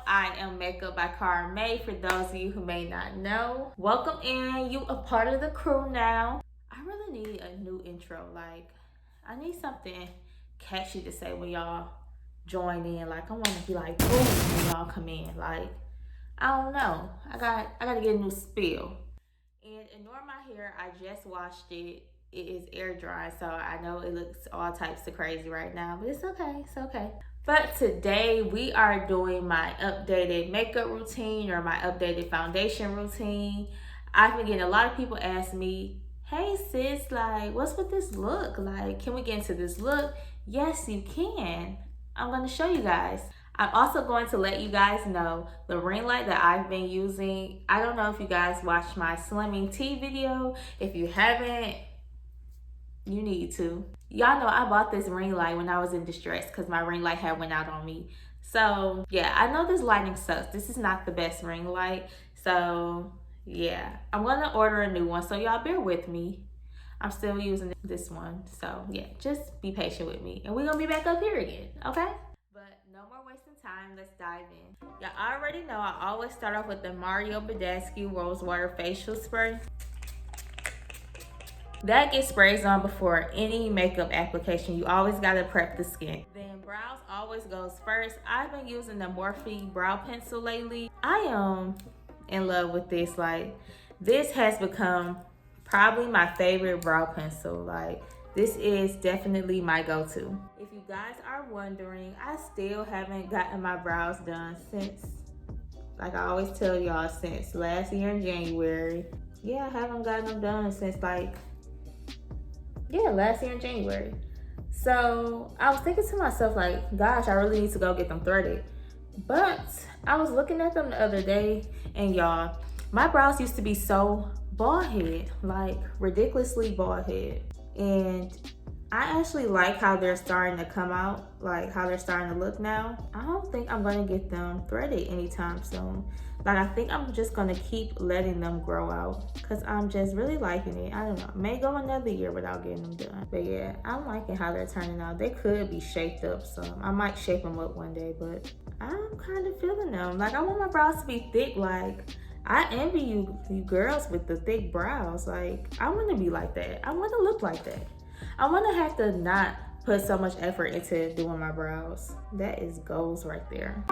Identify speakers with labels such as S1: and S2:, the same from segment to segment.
S1: I am Makeup by Cara May, for those of you who may not know. Welcome in, you a part of the crew now. I really need a new intro. Like, I need something catchy to say when y'all join in. Like, I want to be like, boom, when y'all come in. Like, I don't know. I got to get a new spill. And ignore my hair, I just washed it. It is air dry, so I know it looks all types of crazy right now, but it's okay, it's okay. But today we are doing my updated makeup routine, or my updated foundation routine. I've been getting a lot of people ask me, hey sis, like, what's with this look? Like, can we get into this look? Yes, you can. I'm gonna show you guys. I'm also going to let you guys know the ring light that I've been using. I don't know if you guys watched my slimming tea video. If you haven't, you need to. Y'all know I bought this ring light when I was in distress because my ring light had went out on me. So yeah, I know this lighting sucks. This is not the best ring light. So yeah, I'm gonna order a new one. So y'all bear with me. I'm still using this one. So yeah, just be patient with me. And we're gonna be back up here again, okay? But no more wasting time, let's dive in. Y'all already know I always start off with the Badescu Rose Water Facial Spray. That gets sprayed on before any makeup application. You always gotta prep the skin. Then brows always goes first. I've been using the Morphe brow pencil lately. I am in love with this. Like, this has become probably my favorite brow pencil. Like, this is definitely my go-to. If you guys are wondering, I still haven't gotten my brows done since, like I always tell y'all, since last year in January. Yeah, I haven't gotten them done since last year in January. So I was thinking to myself, like, gosh, I really need to go get them threaded. But I was looking at them the other day, and y'all, my brows used to be so bald head, like ridiculously bald head. And I actually like how they're starting to come out, like how they're starting to look now. I don't think I'm gonna get them threaded anytime soon. Like, I think I'm just gonna keep letting them grow out because I'm just really liking it. I don't know, may go another year without getting them done. But yeah, I'm liking how they're turning out. They could be shaped up some. I might shape them up one day, but I'm kind of feeling them. Like, I want my brows to be thick. Like, I envy you girls with the thick brows. Like, I want to be like that. I want to look like that. I want to have to not put so much effort into doing my brows. That is goals right there.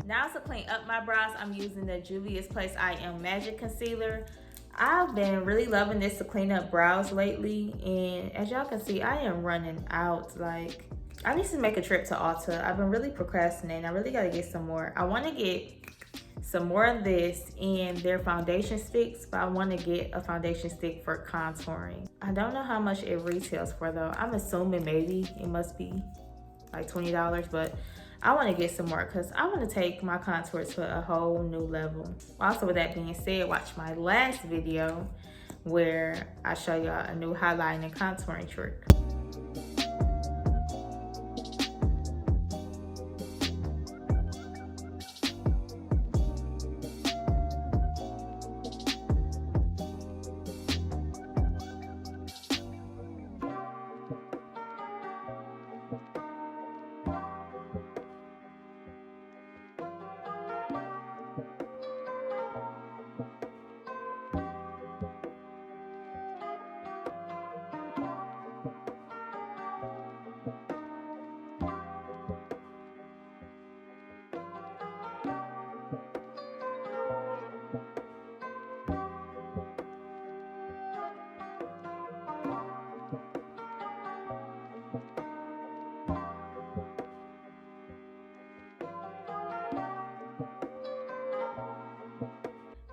S1: Now to clean up my brows, I'm using the Juvia's Place I Am Magic Concealer. I've been really loving this to clean up brows lately, and as y'all can see, I am running out. Like, I need to make a trip to Ulta. I've been really procrastinating. I really gotta get some more. I wanna get some more of this and their foundation sticks, but I wanna get a foundation stick for contouring. I don't know how much it retails for though. I'm assuming maybe it must be like $20, but I want to get some more because I want to take my contour to a whole new level. Also, with that being said, watch my last video where I show y'all a new highlighting and contouring trick.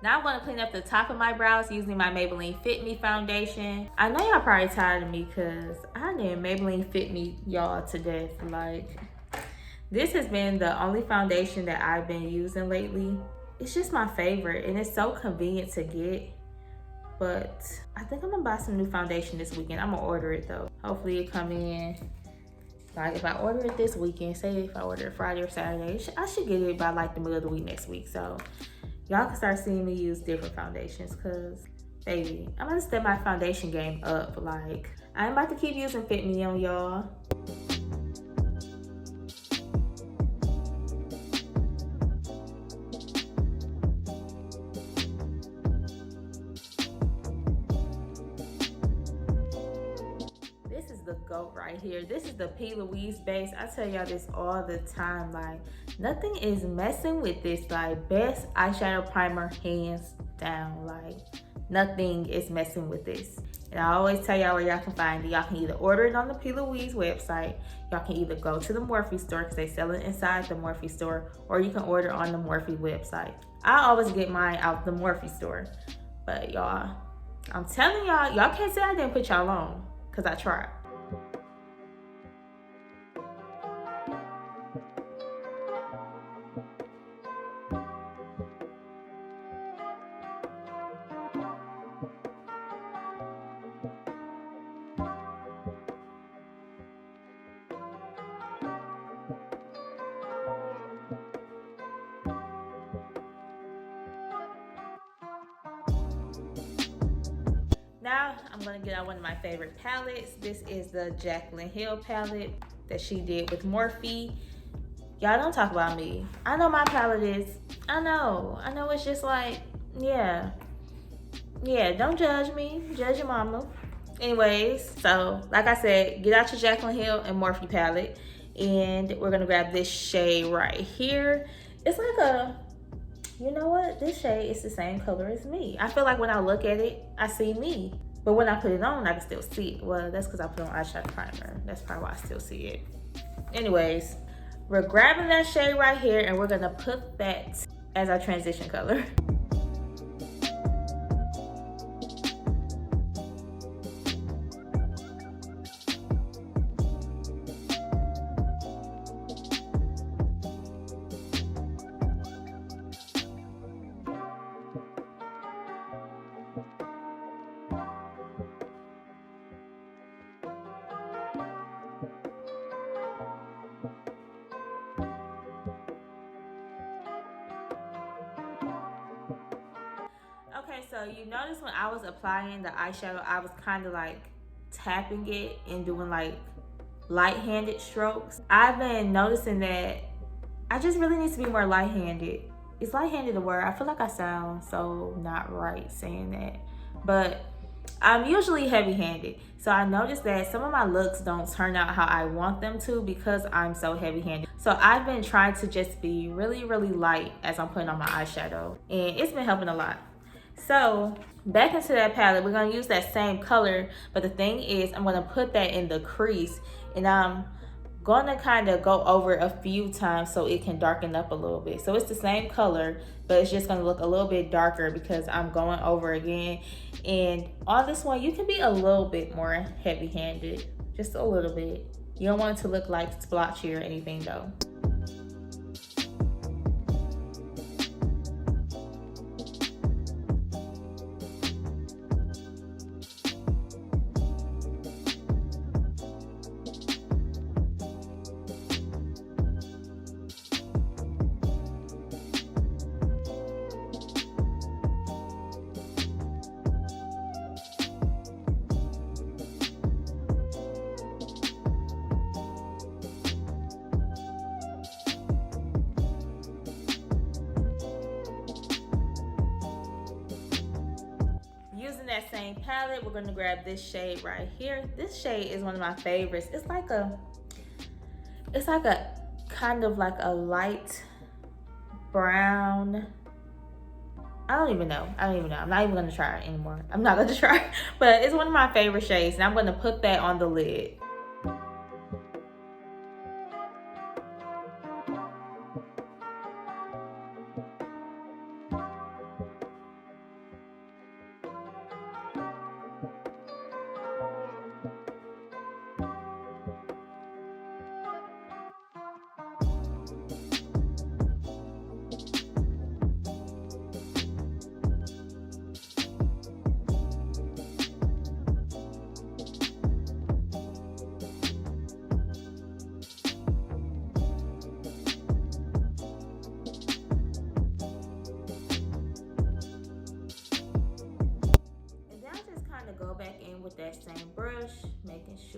S1: Now I'm going to clean up the top of my brows using my Maybelline Fit Me Foundation. I know y'all probably tired of me because I did Maybelline Fit Me y'all to death. Like, This has been the only foundation that I've been using lately. It's just my favorite and it's so convenient to get. But I think I'm gonna buy some new foundation this weekend. I'm gonna order it though. Hopefully it come in. Like if I order it this weekend, say if I order it Friday or Saturday, I should get it by like the middle of the week next week. So y'all can start seeing me use different foundations, cause baby, I'm gonna step my foundation game up. Like I ain't about to keep using Fit Me on y'all. The GOAT right here. This is the P.Louise Base. I tell y'all this all the time. Like nothing is messing with this. Like best eyeshadow primer hands down. Like nothing is messing with this. And I always tell y'all where y'all can find it. Y'all can either order it on the P.Louise website. Y'all can either go to the Morphe store because they sell it inside the Morphe store, or you can order on the Morphe website. I always get mine out the Morphe store. But y'all, I'm telling y'all, y'all can't say I didn't put y'all on because I tried. Now I'm gonna get out one of my favorite palettes. This is the Jaclyn Hill palette that she did with Morphe. Y'all don't talk about me. I know my palette is, I know it's just like, yeah, don't judge me, judge your mama. Anyways, so like I said, get out your Jaclyn Hill and Morphe palette, and we're gonna grab this shade right here. It's like a, you know what? This shade is the same color as me. I feel like when I look at it, I see me. But when I put it on, I can still see it. Well, that's because I put on eyeshadow primer. That's probably why I still see it. Anyways, we're grabbing that shade right here and we're gonna put that as our transition color. Okay, so you notice when I was applying the eyeshadow, I was kind of like tapping it and doing like light-handed strokes. I've been noticing that I just really need to be more light-handed. Is light-handed a word? I feel like I sound so not right saying that. But I'm usually heavy-handed. So I noticed that some of my looks don't turn out how I want them to because I'm so heavy-handed. So I've been trying to just be really, really light as I'm putting on my eyeshadow. And it's been helping a lot. So back into that palette, we're gonna use that same color, but the thing is I'm gonna put that in the crease and I'm gonna kind of go over a few times so it can darken up a little bit. So it's the same color, but it's just gonna look a little bit darker because I'm going over again. And on this one, you can be a little bit more heavy-handed, just a little bit. You don't want it to look like splotchy or anything though. Using that same palette, we're gonna grab this shade right here. This shade is one of my favorites. It's like a kind of like a light brown. I don't even know. I'm not even gonna try it anymore. I'm not gonna try it, but it's one of my favorite shades and I'm gonna put that on the lid.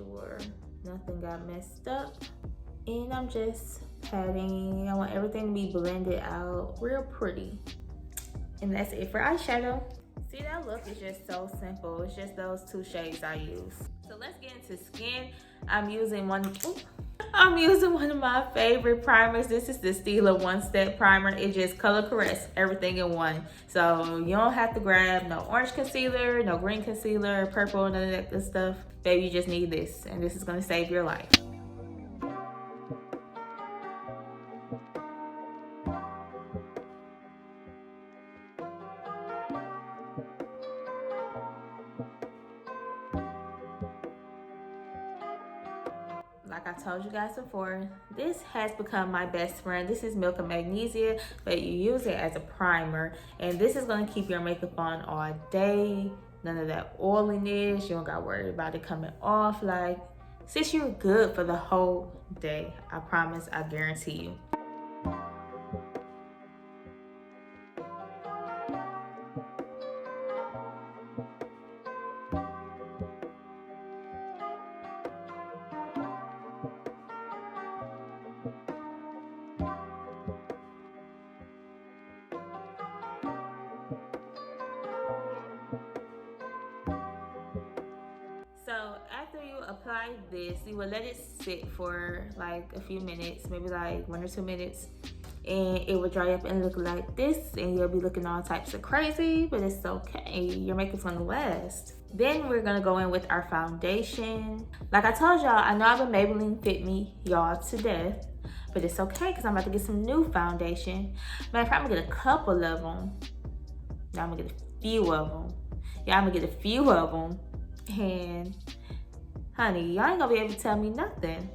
S1: sure nothing got messed up. And I'm just patting. I want everything to be blended out real pretty. And that's it for eyeshadow. See, that look is just so simple. It's just those two shades I use. So let's get into skin. I'm using one of my favorite primers. This is the Stila One Step Primer. It just color corrects everything in one. So you don't have to grab no orange concealer, no green concealer, purple, none of that good stuff. Baby, you just need this, and this is gonna save your life. Like I told you guys before, this has become my best friend. This is Milk and Magnesia, but you use it as a primer. And this is gonna keep your makeup on all day. None of that oiliness. You don't gotta worry about it coming off. Like, sis, you're good for the whole day. I promise, I guarantee you. So after you apply this, you will let it sit for like a few minutes, maybe like 1 or 2 minutes, and it will dry up and look like this, and you'll be looking all types of crazy, but it's okay. Your makeup's gonna last. Then we're gonna go in with our foundation. Like I told y'all, I know I've been Maybelline Fit Me y'all to death, but it's okay because I'm about to get some new foundation. Matter of fact, I'm gonna get a couple of them. Now I'm gonna get a few of them. Yeah, I'm gonna get a few of them. And honey, y'all ain't gonna be able to tell me nothing.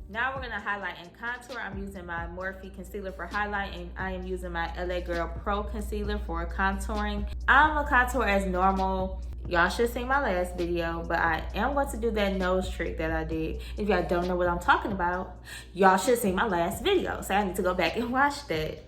S1: Now we're gonna highlight and contour. I'm using my Morphe Concealer for highlight, and I am using my LA Girl Pro Concealer for contouring. I'm gonna contour as normal. Y'all should see my last video, but I am going to do that nose trick that I did. If y'all don't know what I'm talking about, y'all should see my last video. So I need to go back and watch that.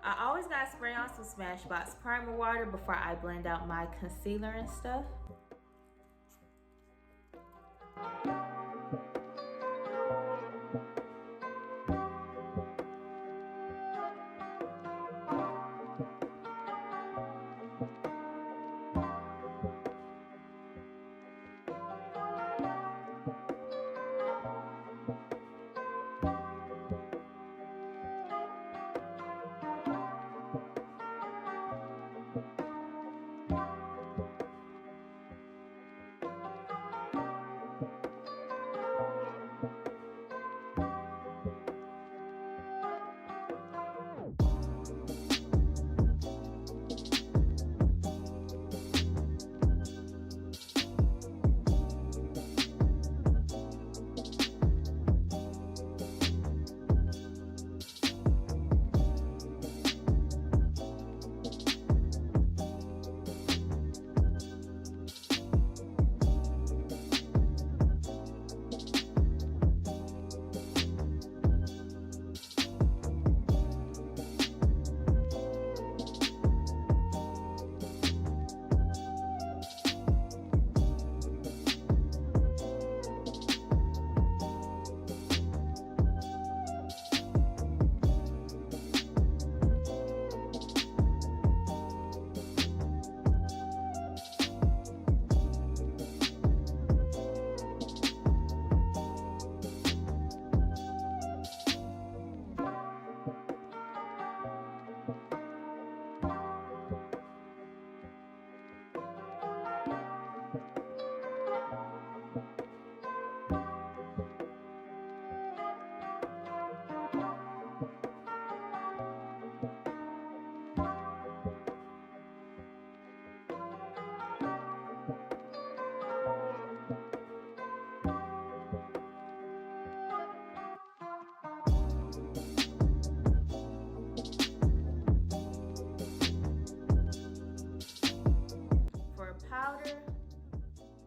S1: I always gotta spray on some Smashbox primer water before I blend out my concealer and stuff.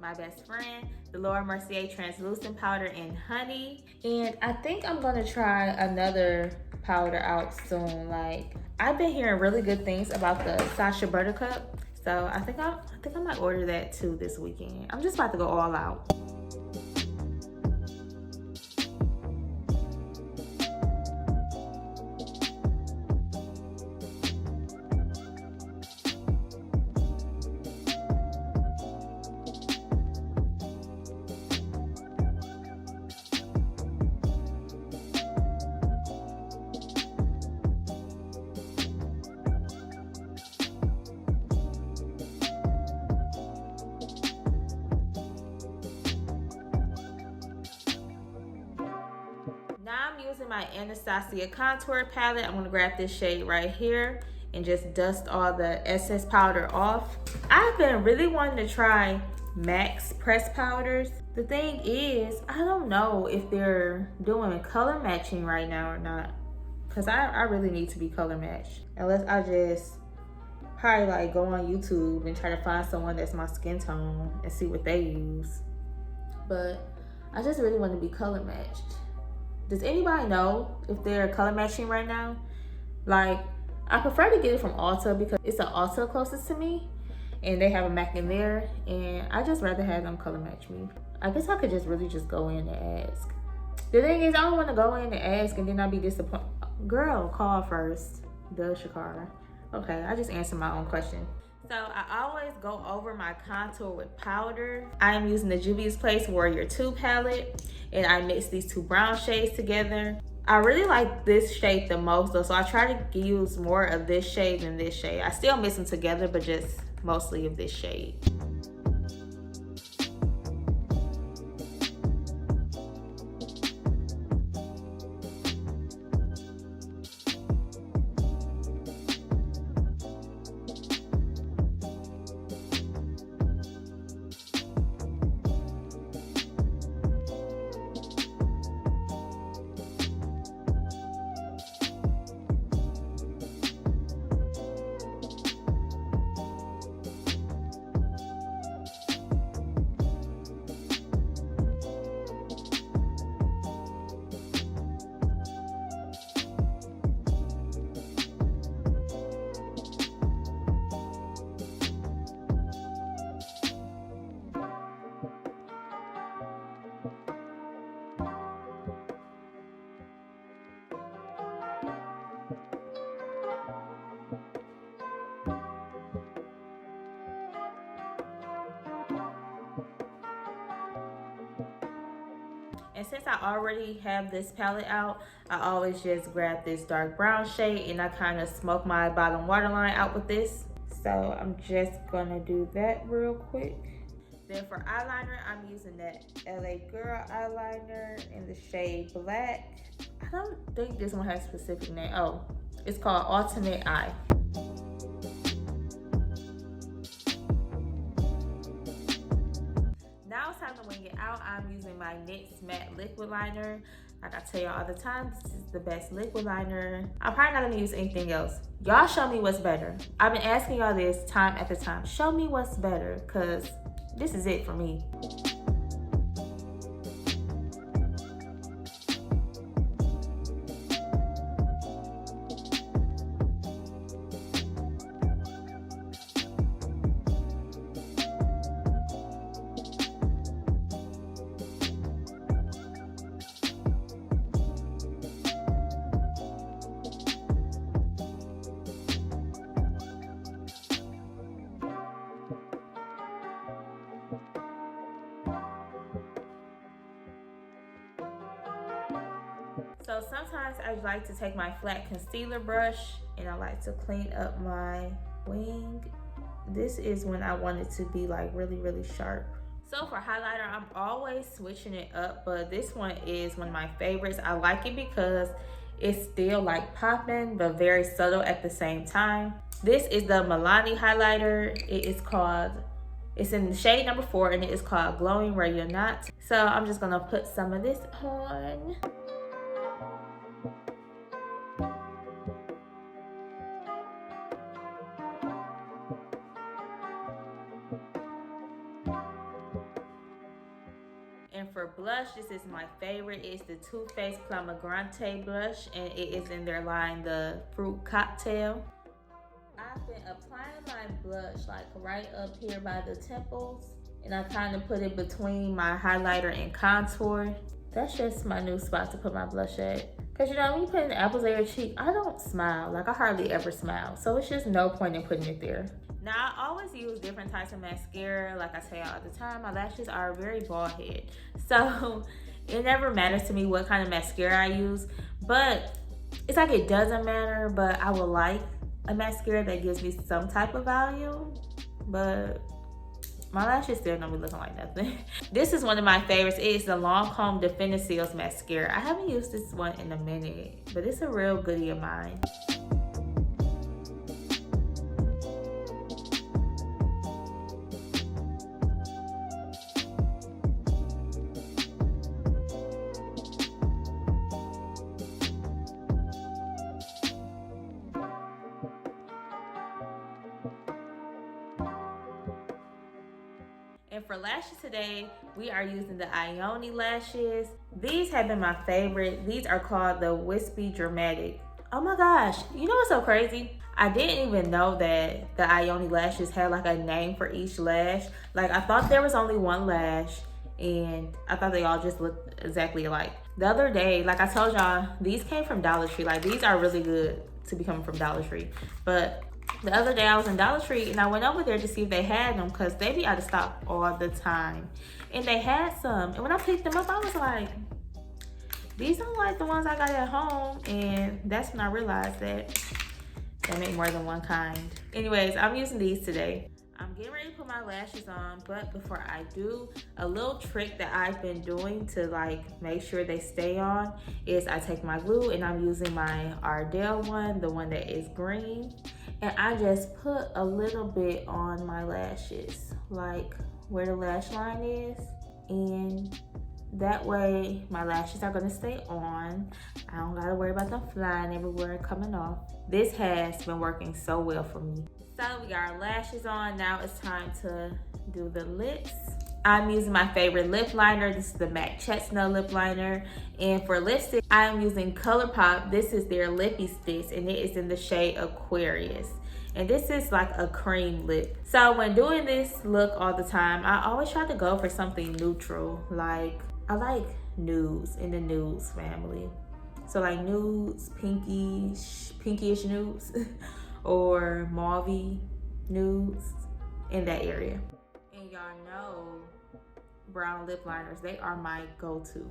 S1: my best friend, the Laura Mercier Translucent Powder in Honey. And I think I'm gonna try another powder out soon. Like, I've been hearing really good things about the Sacha Buttercup. So I think I might order that too this weekend. I'm just about to go all out. Now I'm using my Anastasia contour palette. I'm gonna grab this shade right here and just dust all the excess powder off. I've been really wanting to try Max press powders. The thing is, I don't know if they're doing color matching right now or not, because I really need to be color matched. Unless I just probably like go on YouTube and try to find someone that's my skin tone and see what they use. But I just really want to be color matched. Does anybody know if they're color matching right now? Like, I prefer to get it from Ulta because it's the Ulta closest to me and they have a MAC in there, and I just rather have them color match me. I guess I could just really just go in and ask. The thing is, I don't want to go in and ask and then I'll be disappointed. Girl, call first. Duh, Shakara. Okay, I just answered my own question. So I always go over my contour with powder. I am using the Juvia's Place Warrior 2 palette, and I mix these two brown shades together. I really like this shade the most though, so I try to use more of this shade than this shade. I still mix them together, but just mostly of this shade. And since I already have this palette out, I always just grab this dark brown shade and I kind of smoke my bottom waterline out with this. So I'm just gonna do that real quick. Then for eyeliner, I'm using that LA Girl Eyeliner in the shade Black. I don't think this one has a specific name. Oh, it's called Ultimate Eye. Now it's time to wing it out. I'm using my NYX Matte Liquid Liner. Like I tell y'all all the time, this is the best liquid liner. I'm probably not gonna use anything else. Y'all show me what's better. I've been asking y'all this time after time. Show me what's better, cause this is it for me. So sometimes I like to take my flat concealer brush and I like to clean up my wing. This is when I want it to be like really, really sharp. So for highlighter, I'm always switching it up, but this one is one of my favorites. I like it because it's still like popping, but very subtle at the same time. This is the Milani Highlighter. It's in the shade number 4 and it is called Glowing Where You're Not. So I'm just gonna put some of this on. for blush, this is my favorite. It's the TooFaced Plumagrantae blush, and it is in their line, the Fruitcocktail. I've been applying my blush like right up here by the temples, and I kind of put it between my highlighter and contour. That's just my new spot to put my blush at. Cause you know, when you put in the apples of your cheek, I don't smile. Like, I hardly ever smile. So it's just no point in putting it there. Now, I always use different types of mascara. Like I say all the time, my lashes are very bald head. So it never matters to me what kind of mascara I use. But it's like it doesn't matter, but I would like a mascara that gives me some type of volume. But my lashes still don't be looking like nothing. This is one of my favorites. It's the Lancôme Definicils mascara. I haven't used this one in a minute, but it's a real goodie of mine. And for lashes today, we are using the Ioni Lashes. These have been my favorite. These are called the Wispy Dramatic. Oh my gosh, you know what's so crazy? I didn't even know that the Ioni Lashes had like a name for each lash. Like, I thought there was only one lash, and I thought they all just looked exactly alike. The other day, like I told y'all, these came from Dollar Tree. Like, these are really good to be coming from Dollar Tree. But the other day I was in Dollar Tree and I went over there to see if they had them, because they be out of stock all the time. And they had some. And when I picked them up, I was like, these don't like the ones I got at home. And that's when I realized that they make more than one kind. Anyways, I'm using these today. I'm getting ready to put my lashes on, but before I do, a little trick that I've been doing to like make sure they stay on is I take my glue, and I'm using my Ardell one, the one that is green. And I just put a little bit on my lashes, like where the lash line is. And that way my lashes are gonna stay on. I don't gotta worry about them flying everywhere and coming off. This has been working so well for me. So we got our lashes on. Now it's time to do the lips. I'm using my favorite lip liner. This is the MAC Chestnut lip liner. And for lipstick, I'm using ColourPop. This is their Lippy Sticks, and it is in the shade Aquarius. And this is like a cream lip. So when doing this look all the time, I always try to go for something neutral. Like, I like nudes in the nudes family. So like nudes, pinkish nudes, or mauve nudes, in that area. And y'all know brown lip liners, they are my go-to.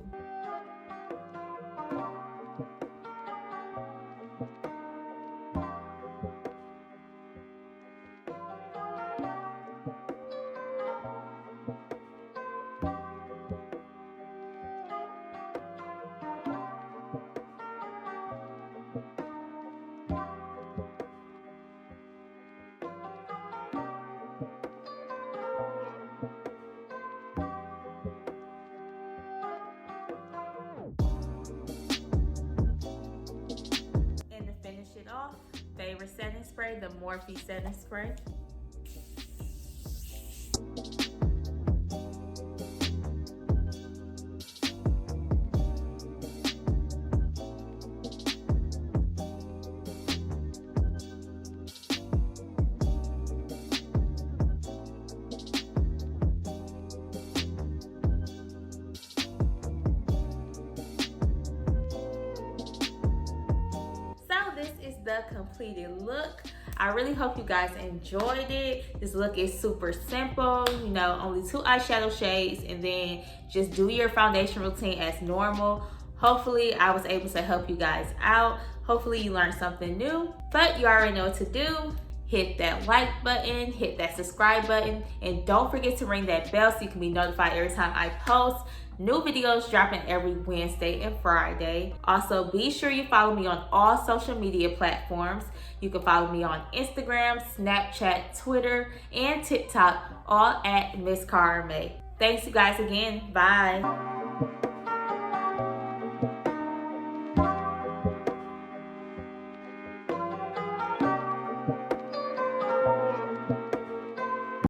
S1: Favorite setting spray, the Morphe setting spray. The completed look. I really hope you guys enjoyed it. This look is super simple, you know, only 2 eyeshadow shades, and then just do your foundation routine as normal. Hopefully I was able to help you guys out. Hopefully you learned something new, but you already know what to do. Hit that like button, hit that subscribe button, and don't forget to ring that bell so you can be notified every time I post. New videos dropping every Wednesday and Friday. Also, be sure you follow me on all social media platforms. You can follow me on Instagram, Snapchat, Twitter, and TikTok, all at Miss Cara May. Thanks you guys again. Bye.